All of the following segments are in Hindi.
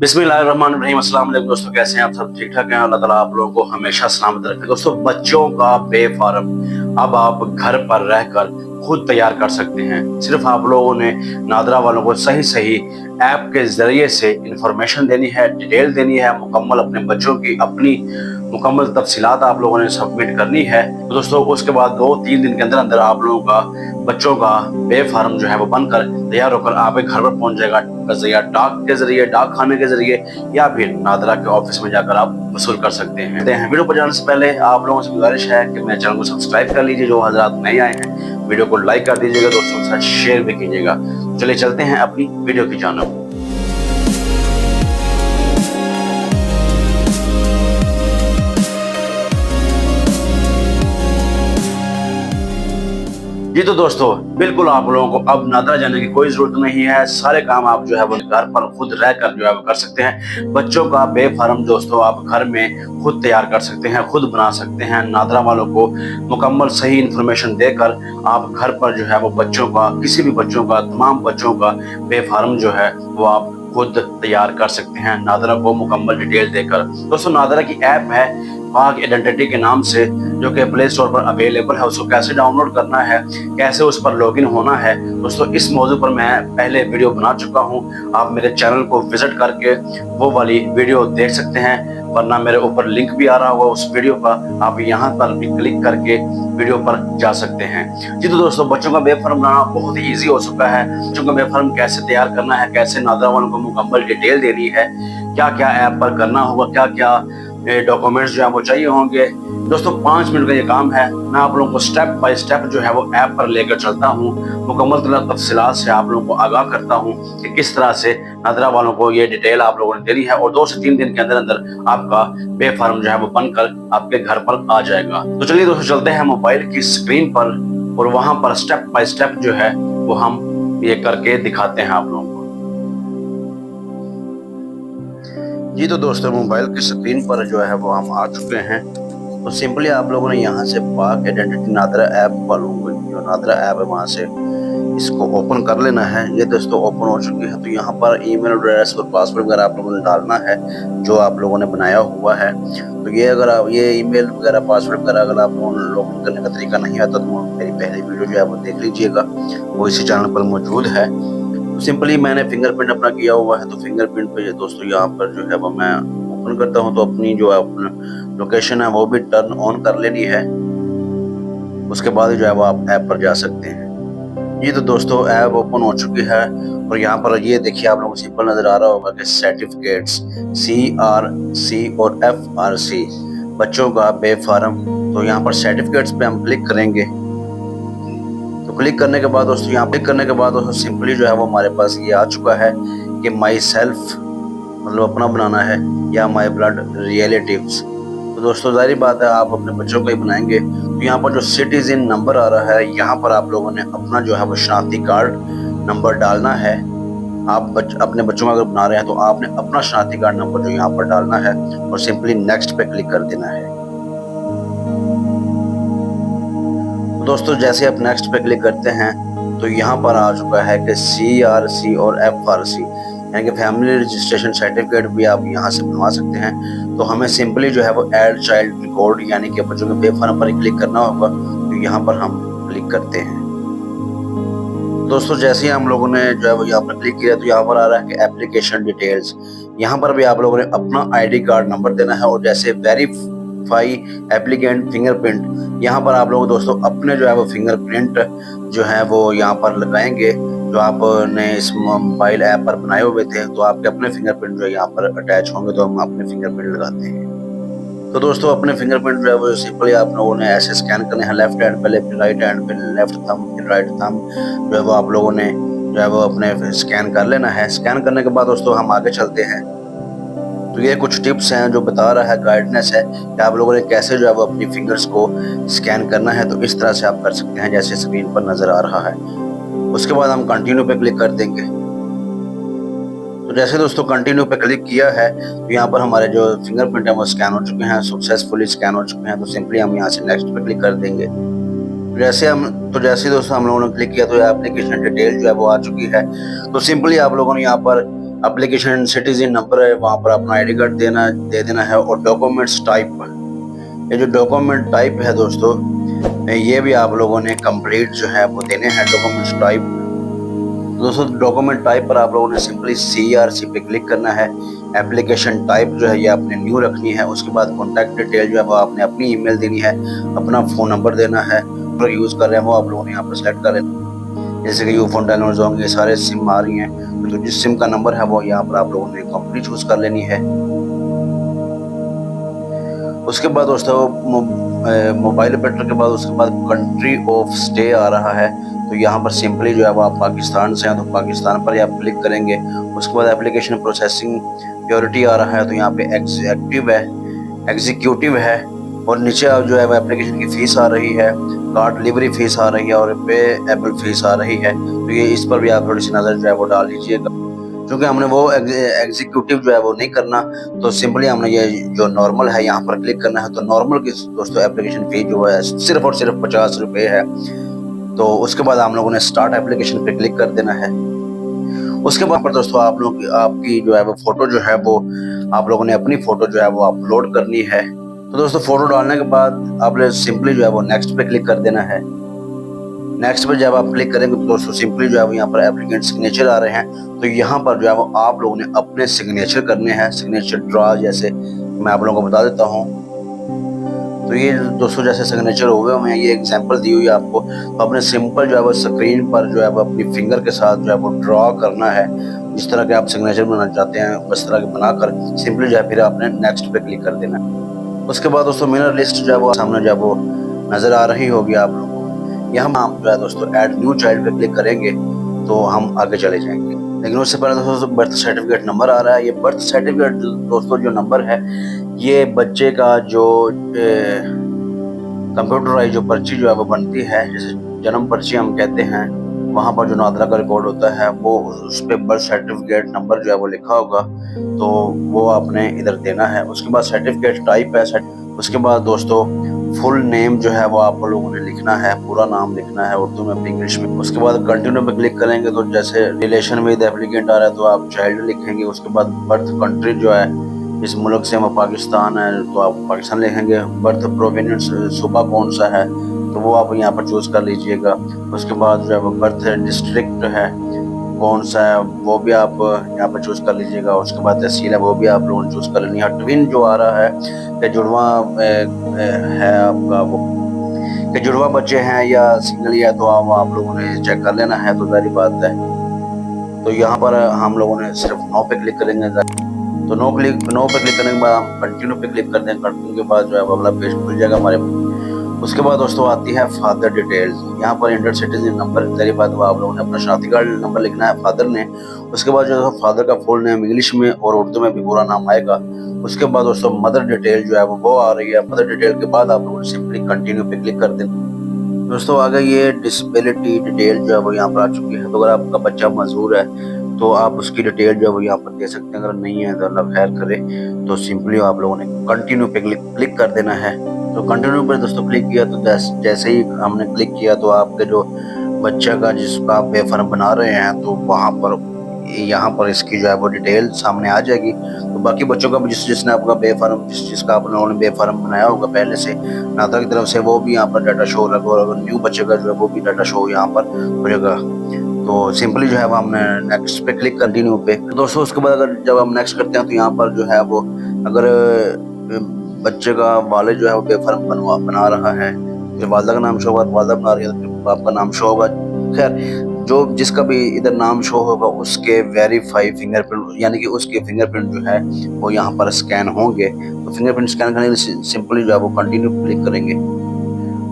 बिस्मिल्लाहिर्रहमानिर्रहीम। अस्सलाम वालेकुम दोस्तों, कैसे हैं आप सब? ठीक ठाक हैं? अल्लाह ताला आप लोगों को हमेशा सलामत रखे। दोस्तों, बच्चों का बे फार्म अब आप घर पर रहकर खुद तैयार कर सकते हैं। सिर्फ आप लोगों ने नादरा वालों को सही सही ऐप के जरिए से इंफॉर्मेशन देनी है, डिटेल देनी है, मुकम्मल अपने बच्चों की अपनी मुकम्मल तफसीलात आप लोगों ने सबमिट करनी है। तो दोस्तों, उसके बाद 2-3 दिन के अंदर अंदर आप लोगों का बच्चों का बे फार्म जो है वो बनकर तैयार होकर आपके घर पर पहुंच जाएगा, या डाक के जरिए, डाक खाने के जरिए, या फिर नादरा के ऑफिस में जाकर आप वसूल कर सकते हैं। वीडियो पर जाने से पहले आप लोगों से गुजारिश है कि मेरे चैनल को सब्सक्राइब कर लीजिए। जो हजरात नए आए हैं, वीडियो को लाइक कर दीजिएगा, दोस्तों के साथ शेयर भी कीजिएगा। चलिए चलते हैं अपनी वीडियो की जानब। जी तो दोस्तों, बिल्कुल आप लोगों को अब नादरा जाने की कोई जरूरत नहीं है। सारे काम आप जो है वो घर पर खुद रहकर जो है वो कर सकते हैं। बच्चों का बे फार्म दोस्तों आप घर में खुद तैयार कर सकते हैं, खुद बना सकते हैं। नादरा वालों को मुकम्मल सही इंफॉर्मेशन देकर आप घर पर जो है वो बच्चों का, किसी भी बच्चों का, तमाम बच्चों का बे फार्म जो है वो आप खुद तैयार कर सकते हैं, नादरा को मुकम्मल डिटेल देकर। दोस्तों, नादरा की ऐप है पाक आइडेंटिटी के नाम से, जो कि प्ले स्टोर पर अवेलेबल है। उसको कैसे डाउनलोड करना है, कैसे उस पर लॉगिन होना है, दोस्तों इस मौजू पर मैं पहले वीडियो बना चुका हूं। आप मेरे चैनल को विजिट करके वो वाली वीडियो देख सकते हैं, वरना मेरे ऊपर लिंक भी आ रहा होगा उस वीडियो का, आप यहाँ पर भी क्लिक करके वीडियो पर जा सकते हैं। जी तो दोस्तों, बच्चों का बे फार्म बनाना बहुत ही ईजी हो चुका है। बच्चों का बे फार्म कैसे तैयार करना है, कैसे नादरा वालों को मुकम्मल डिटेल देनी है, क्या क्या ऐप पर करना होगा, क्या क्या डॉक्यूमेंट्स जो है वो चाहिए होंगे, दोस्तों 5 मिनट का ये काम है। मैं आप लोगों को स्टेप बाय स्टेप जो है वो ऐप पर लेकर चलता हूँ, मुकम्मल तफसीलात से आप लोगों को आगाह करता हूँ कि किस तरह से नादरा वालों को ये डिटेल आप लोगों ने देनी है, और 2 से 3 दिन के अंदर अंदर आपका बे फार्म जो है वो बनकर आपके घर पर आ जाएगा। तो चलिए दोस्तों, चलते हैं मोबाइल की स्क्रीन पर और वहां पर स्टेप बाय स्टेप जो है वो हम ये करके दिखाते हैं आप लोगों को। जी तो दोस्तों, मोबाइल की स्क्रीन पर जो है वो हम आ चुके हैं। तो सिंपली आप लोगों ने यहाँ से पाक आइडेंटिटी नादरा ऐप वालों को, जो नादरा ऐप है वहाँ से इसको ओपन कर लेना है। ये दोस्तों ओपन हो चुकी है। तो यहाँ पर ईमेल एड्रेस और पासवर्ड वगैरह आप लोगों ने डालना है जो आप लोगों ने बनाया हुआ है। तो ये अगर आप ये ईमेल वगैरह पासवर्ड वगैरह अगर आप लोगों ने लॉगिन करने का तरीका नहीं आता तो मेरी पहली वीडियो जो है वो देख लीजिएगा, वो इसी चैनल पर मौजूद है। सिंपली मैंने फिंगरप्रिंट अपना किया हुआ है, तो फिंगरप्रिंट पे दोस्तों यहाँ पर जो है वो मैं ओपन करता हूँ। तो अपनी जो अपना लोकेशन है वो भी टर्न ऑन कर लेनी है। उसके बाद जो है वो आप ऐप पर जा सकते हैं। ये तो दोस्तों ऐप ओपन हो चुकी है, और यहाँ पर ये देखिए आप लोगों को सिंपल नजर आ रहा होगा कि सर्टिफिकेट्स CRC और FRC, बच्चों का बे फार्म। तो यहाँ पर सर्टिफिकेट्स पे हम क्लिक करेंगे। तो क्लिक करने के बाद दोस्तों, यहाँ क्लिक करने के बाद दोस्तों सिंपली जो है वो हमारे पास ये आ चुका है कि माई सेल्फ मतलब अपना बनाना है, या माई ब्लड रिलेटिव्स। तो दोस्तों जाहिर बात है आप अपने बच्चों का ही बनाएंगे। तो यहाँ पर जो सिटीजन नंबर आ रहा है, यहाँ पर आप लोगों ने अपना जो है वो शनाख्ती कार्ड नंबर डालना है। आप अपने बच्चों का अगर बना रहे हैं तो आपने अपना शनाख्ती कार्ड नंबर जो यहाँ पर डालना है, और सिंपली नेक्स्ट पे क्लिक कर देना है। दोस्तों जैसे आप नेक्स्ट पे क्लिक करते हैं तो यहाँ पर आ चुका है कि CRC और FRC, यानी कि फैमिली रजिस्ट्रेशन सर्टिफिकेट भी आप यहाँ से बनवा सकते हैं। तो हमें सिंपली जो है वो ऐड चाइल्ड रिकॉर्ड यानी कि बच्चों के बे फार्म पर क्लिक करना होगा। तो यहाँ पर हम क्लिक करते हैं। दोस्तों जैसे ही हम लोगों ने जो है वो यहाँ पर क्लिक किया तो यहाँ पर आ रहा है कि एप्लीकेशन डिटेल्स। यहाँ पर भी आप लोगों ने अपना ID कार्ड नंबर देना है, और जैसे वेरीफाई एप्लीकेंट फिंगरप्रिंट, यहाँ पर आप लोग दोस्तों अपने जो है वो फिंगरप्रिंट जो है वो यहाँ पर लगाएंगे। जो आपने इस मोबाइल ऐप पर बनाए हुए थे, तो आपके अपने फिंगरप्रिंट जो है यहाँ पर अटैच होंगे, तो हम अपने फिंगरप्रिंट लगाते हैं। तो दोस्तों अपने फिंगरप्रिंट जो है वो सिंपली आप लोगों ने ऐसे स्कैन करने हैं, लेफ्ट हैंड पहले, फिर राइट हैंड, फिर लेफ्ट थंब, फिर राइट थंब, जो है वो आप लोगों ने जो है वो अपने स्कैन कर लेना है। स्कैन करने के बाद दोस्तों हम आगे चलते हैं। तो ये कुछ टिप्स हैं जो बता रहा है, गाइडेंस है कि आप लोगों ने कैसे जो है वो अपनी फिंगर्स को स्कैन करना है। तो इस तरह से आप कर सकते हैं जैसे स्क्रीन पर नजर आ रहा है। उसके बाद हम कंटिन्यू पे क्लिक कर देंगे। तो जैसे दोस्तों कंटिन्यू पे क्लिक किया है तो यहाँ पर हमारे जो फिंगरप्रिंट है वो स्कैन हो चुके हैं, सक्सेसफुली स्कैन हो चुके हैं। तो सिंपली हम यहाँ से नेक्स्ट पे क्लिक कर देंगे। जैसे दोस्तों हम लोगों ने क्लिक किया तो एप्लीकेशन डिटेल जो है वो आ चुकी है। तो सिंपली आप लोगों ने यहाँ पर एप्लीकेशन सिटीजन नंबर है, वहाँ पर अपना आईडी कार्ड दे देना है। और डॉक्यूमेंट्स टाइप, ये जो डॉक्यूमेंट टाइप है दोस्तों, ये भी आप लोगों ने कंप्लीट जो है वो देने हैं डॉक्यूमेंट्स टाइप। दोस्तों डॉक्यूमेंट टाइप पर आप लोगों ने सिंपली CRC पे क्लिक करना है। एप्लीकेशन टाइप जो है ये आपने न्यू रखनी है। उसके बाद कॉन्टैक्ट डिटेल जो है वो आपने अपनी ईमेल देनी है, अपना फ़ोन नंबर देना है। और यूज़ कर रहे हैं वो आप लोगों ने यहाँ पर सेलेक्ट कर लेना, जैसे कि यूफोन, टेलीनॉर, जोंग, ये सारे सिम आ रही हैं। तो जिस सिम का नंबर है वो यहाँ पर आप लोगों ने कंपनी चूज़ कर लेनी है। उसके बाद दोस्तों मोबाइल ऑपरेटर के बाद उसके बाद कंट्री ऑफ स्टे आ रहा है। तो यहाँ पर सिंपली जो है वो आप पाकिस्तान से हैं तो पाकिस्तान पर ही आप क्लिक करेंगे। उसके बाद एप्लीकेशन प्रोसेसिंग प्योरिटी आ रहा है, तो यहाँ पे एक्टिव है, एग्जीक्यूटिव है। और नीचे आप जो है वो एप्लीकेशन की फ़ीस आ रही है, कार्ड डिलीवरी फ़ीस आ रही है और पेएबल फ़ीस आ रही है। तो ये इस पर भी आप थोड़ी सी नज़र जो है वो डाल लीजिएगा। क्योंकि हमने वो एग्जीक्यूटिव जो है वो नहीं करना, तो सिंपली हमने ये जो नॉर्मल है यहाँ पर क्लिक करना है। तो नॉर्मल की दोस्तों एप्लीकेशन फ़ी जो है सिर्फ और सिर्फ 50 रुपये है। तो उसके बाद हम लोगों ने स्टार्ट एप्लीकेशन पे क्लिक कर देना है। उसके बाद पर दोस्तों आप लोग आपकी जो है वो फ़ोटो जो है वो आप लोगों ने अपनी फ़ोटो जो है वो अपलोड करनी है। तो दोस्तों फ़ोटो डालने के बाद आपने सिंपली जो है वो नेक्स्ट पे क्लिक कर देना है। नेक्स्ट पर जब आप क्लिक करेंगे तो दोस्तों सिंपली जो है वो यहाँ पर एप्लीकेंट सिग्नेचर आ रहे हैं। तो यहाँ पर जो है वो आप लोगों ने अपने सिग्नेचर करने हैं, सिग्नेचर ड्रा, जैसे मैं आप लोगों को बता देता हूँ। तो ये दोस्तों जैसे सिग्नेचर हो गए मैं ये एग्जांपल दी हुई है आपको। तो अपने सिंपल जो है वो स्क्रीन पर जो है वो अपनी फिंगर के साथ जो है वो ड्रा करना है। जिस तरह के आप सिग्नेचर बनाना चाहते हैं उस तरह के बनाकर सिंपली जो है फिर आपने नेक्स्ट पे क्लिक कर देना है। उसके बाद दोस्तों मिरर लिस्ट जो है वो सामने जो है वो नज़र आ रही होगी आप लोगों को। यहाँ हम जो है दोस्तों ऐड न्यू चाइल्ड पे क्लिक करेंगे तो हम आगे चले जाएंगे। लेकिन उससे पहले दोस्तों बर्थ सर्टिफिकेट नंबर आ रहा है। ये बर्थ सर्टिफिकेट दोस्तों जो नंबर है ये बच्चे का जो कंप्यूटराइज जो पर्ची जो है वो बनती है, जैसे जन्म पर्ची हम कहते हैं, वहाँ पर जो नादरा का रिकॉर्ड होता है वो उस पर बर्थ सर्टिफिकेट नंबर जो है वो लिखा होगा, तो वो आपने इधर देना है। उसके बाद सर्टिफिकेट टाइप है। उसके बाद दोस्तों फुल नेम जो है वो आप लोगों ने लिखना है, पूरा नाम लिखना है उर्दू में, इंग्लिश में। उसके बाद कंटिन्यू पे क्लिक करेंगे तो जैसे रिलेशन विद एप्लीकेंट आ रहा है तो आप चाइल्ड लिखेंगे। उसके बाद बर्थ कंट्री जो है, इस मुल्क से हम पाकिस्तान है तो आप पाकिस्तान लिखेंगे। बर्थ प्रोविनेंस सूबा कौन सा है तो वो आप यहाँ पर चूज़ कर लीजिएगा। उसके बाद जो है वो बर्थ डिस्ट्रिक्ट है कौन सा है वो भी आप यहाँ पर चूज़ कर लीजिएगा। उसके बाद तहसील है वो भी आप लोगों ने चूज़ कर लेनी है। ट्विन जो आ रहा है कि जुड़वा है आपका, वो कि जुड़वा बच्चे हैं या सिंगल है, तो आप लोगों ने चेक कर लेना है। तो सारी बात है, तो यहाँ पर हम लोगों ने सिर्फ नो पे क्लिक करेंगे। तो नो पे क्लिक करने के बाद हम कंटिन्यू पे क्लिक करते हैं। कंटिन्यू के बाद जो है अगला पेज खुल जाएगा हमारे। उसके बाद दोस्तों आती है फादर डिटेल्स। यहाँ पर इंटर सिटीजन नंबर, सारी बात वो आप लोगों ने अपना शनाख्ती कार्ड नंबर लिखना है फादर ने। उसके बाद जो है फादर का फुल नेम इंग्लिश में और उर्दू में भी पूरा नाम आएगा। उसके बाद दोस्तों मदर डिटेल जो है वो आ रही है। मदर डिटेल के बाद आप लोगों ने सिंपली कंटिन्यू पे क्लिक कर देना। दोस्तों आगे ये डिसेबिलिटी डिटेल जो है वो यहाँ पर आ चुकी है। तो अगर आपका बच्चा मजबूर है तो आप उसकी डिटेल जो है वो यहाँ पर दे सकते हैं। अगर नहीं है तो अल्लाह खैर करे, तो सिंपली आप लोगों ने कंटिन्यू पे क्लिक कर देना है। तो कंटिन्यू पर दोस्तों क्लिक किया तो जैसे ही हमने क्लिक किया तो आपके जो बच्चा का जिसका आप बेफार्म बना रहे हैं तो वहाँ पर यहाँ पर इसकी जो है वो डिटेल सामने आ जाएगी। तो बाकी बच्चों का भी जिसने आपका बेफार्म जिसका आप लोगों ने बेफार्म बनाया होगा पहले से नादरा की तरफ से, वो भी यहाँ पर डाटा शो होगा। और अगर न्यू बच्चे का जो है वो भी डाटा शो यहाँ पर हो जाएगा। तो सिंपली जो है वो हमने नेक्स्ट पे क्लिक कंटिन्यू पे। तो दोस्तों उसके बाद अगर जब हम नेक्स्ट करते हैं तो यहाँ पर जो है वो अगर बच्चे का वालिद जो है वो बेफार्म बना रहा है, फिर वालदा का नाम शो होगा, वालदा बना रही है तो फिर बाप का नाम शो होगा। खैर जो जिसका भी इधर नाम शो होगा उसके वेरीफाई फिंगरप्रिंट, यानी कि उसके फिंगरप्रिंट जो है वो यहाँ पर स्कैन होंगे। तो फिंगरप्रिंट स्कैन करने के लिए सिंपली जो है वो कंटिन्यू क्लिक करेंगे।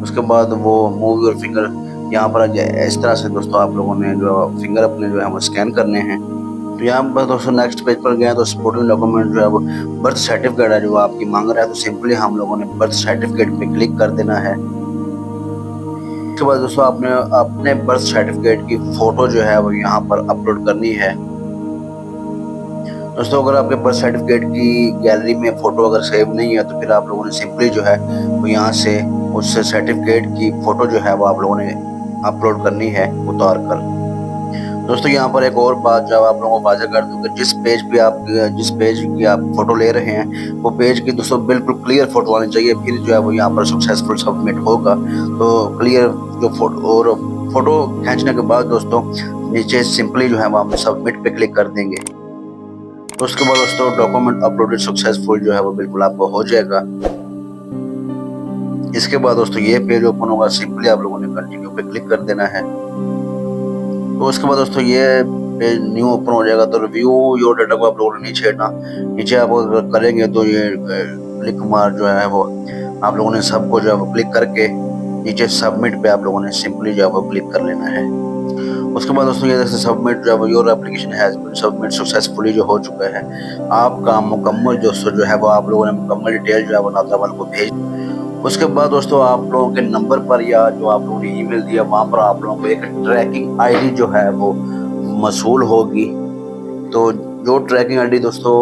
उसके बाद वो मूव योर फिंगर, यहाँ पर इस तरह से दोस्तों आप लोगों ने जो फिंगर अपने जो है वो स्कैन करने हैं। तो यहाँ पर दोस्तों नेक्स्ट पेज पर गए तो सपोर्टिंग डॉक्यूमेंट जो है वो बर्थ सर्टिफिकेट है जो आपकी मांग रहा है। तो सिंपली हम लोगों ने बर्थ सर्टिफिकेट पे क्लिक कर देना है। उसके बाद दोस्तों आपने अपने बर्थ सर्टिफिकेट की फोटो जो है वो यहाँ पर अपलोड करनी है। दोस्तों अगर आपके बर्थ सर्टिफिकेट की गैलरी में फोटो अगर सेव नहीं है तो फिर आप लोगों ने सिंपली जो है वो यहाँ से उस सर्टिफिकेट की फोटो जो है वो आप लोगों ने अपलोड करनी है उतार कर। दोस्तों यहाँ पर एक और बात जो आप लोगों को वाज़ह कर दूं कि जिस पेज की आप फोटो ले रहे हैं वो पेज की दोस्तों बिल्कुल क्लियर फोटो आनी चाहिए, फिर जो है वो यहाँ पर सक्सेसफुल सबमिट होगा। तो क्लियर जो फोटो और फोटो खींचने के बाद दोस्तों नीचे सिंपली जो है वो हम सबमिट पे क्लिक कर देंगे। तो उसके बाद दोस्तों डॉक्यूमेंट अपलोडेड सक्सेसफुल जो है वो बिल्कुल आपको हो जाएगा। इसके बाद दोस्तों ये पेज ओपन होगा, सिंपली आप लोगों ने कंटिन्यू पे क्लिक कर देना है। तो उसके बाद दोस्तों ये पेज न्यू ओपन हो जाएगा। तो रिव्यू योर डाटा को आप लोगों ने नहीं छेड़ना, नीचे आप अगर करेंगे तो ये क्लिक मार जो है वो आप लोगों ने सबको जो है वो क्लिक करके नीचे सबमिट पे आप लोगों ने सिंपली जो है वो क्लिक कर लेना है। उसके बाद दोस्तों ये जैसे सबमिट जो है वो your application has been submit successfully जो हो चुका है। आपका मुकम्मल दोस्तों जो है वो आप लोगों ने मुकम्मल डिटेल जो है वो नादरा वालों को भेज। उसके बाद दोस्तों आप लोगों के नंबर पर या जो आप लोगों ने ईमेल दिया वहां पर आप लोगों को एक ट्रैकिंग आईडी जो है वो मसूल होगी। तो जो ट्रैकिंग आईडी दोस्तों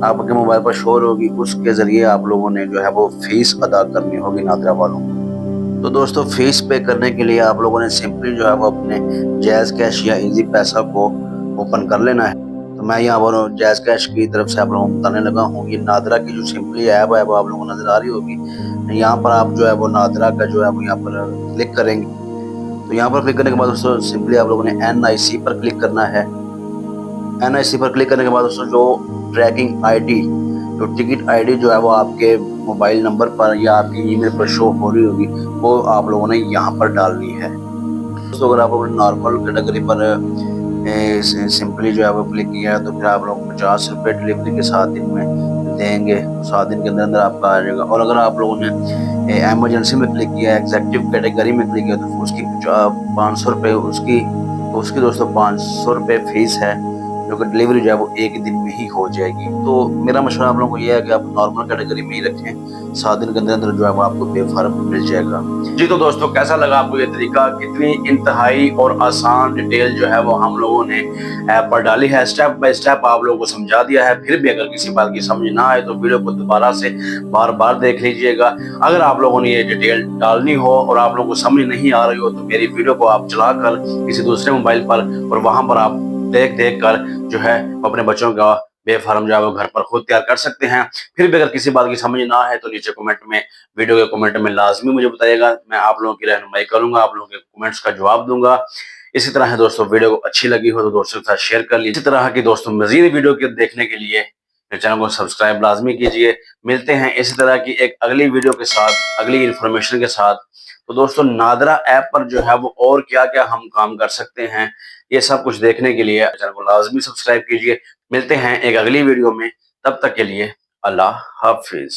आपके मोबाइल पर शोर होगी उसके जरिए आप लोगों ने जो है वो फीस अदा करनी होगी नादरा वालों को। तो दोस्तों फीस पे करने के लिए आप लोगों ने सिंपली जो है वो अपने जैज़ कैश या इजी पैसा को ओपन कर लेना है। तो मैं यहाँ पर जैज़ कैश की तरफ से आप लोगों को बताने लगा हूँ। ये नादरा की जो सिंपली ऐप है वो आप लोगों को नजर आ रही होगी। यहाँ पर आप जो है वो नादरा का जो है वो यहाँ पर क्लिक करेंगे। तो यहाँ पर क्लिक करने के बाद दोस्तों सिंपली आप लोगों ने NIC पर क्लिक करना है। NIC पर क्लिक करने के बाद दोस्तों जो ट्रैकिंग आईडी जो टिकट आईडी जो है वो आपके मोबाइल नंबर पर या आपकी ईमेल पर शो हो रही होगी वो आप लोगों ने यहाँ पर डालनी है। दोस्तों अगर आप अपने नॉर्मल कैटेगरी पर सिंपली जो है वो क्लिक किया है तो फिर आप लोग 50 रुपये डिलीवरी के 7 दिन में देंगे। 7 दिन के अंदर अंदर आपका आ जाएगा। और अगर आप लोगों ने एमरजेंसी में क्लिक किया है, एग्जेक्टिव कैटेगरी में क्लिक किया तो उसकी 500 रुपये उसकी दोस्तों 500 रुपये फीस है, जो कि डिलीवरी जो है वो 1 दिन में ही हो जाएगी। तो मेरा मशवरा आप लोगों को ये है कि आप नॉर्मल कैटेगरी में ही रखें, 7 दिन के अंदर अंदर जो है वो आपको बेफार्म मिल जाएगा। जी तो दोस्तों कैसा लगा आपको ये तरीका? कितनी इंतहाई और आसान डिटेल जो है वो हम लोगों ने ऐप पर डाली है, स्टेप बाय स्टेप आप लोगों को समझा दिया है। फिर भी अगर किसी बात की समझ ना आए तो वीडियो को दोबारा से बार बार देख लीजिएगा। अगर आप लोगों ने ये डिटेल डालनी हो और आप लोगों को समझ नहीं आ रही हो तो मेरी वीडियो को आप चलाकर किसी दूसरे मोबाइल पर और वहां पर आप देख देख कर जो है अपने बच्चों का बेफार्म जो है वो घर पर खुद तैयार कर सकते हैं। फिर भी अगर किसी बात की समझ ना आए तो नीचे कमेंट में वीडियो के कमेंट में लाजमी मुझे बताइएगा। मैं आप लोगों की रहनुमाई करूंगा, आप लोगों के कमेंट्स का जवाब दूंगा। इसी तरह है दोस्तों, वीडियो को अच्छी लगी हो तो दोस्तों के साथ शेयर कर लीजिए। इसी तरह की दोस्तों मजीद वीडियो के देखने के लिए मेरे चैनल को सब्सक्राइब लाजमी कीजिए। मिलते हैं इसी तरह की एक अगली वीडियो के साथ, अगली इन्फॉर्मेशन के साथ। तो दोस्तों नादरा ऐप पर जो है वो और क्या क्या हम काम कर सकते हैं ये सब कुछ देखने के लिए चैनल को लाजमी सब्सक्राइब कीजिए। मिलते हैं एक अगली वीडियो में, तब तक के लिए अल्लाह हाफिज।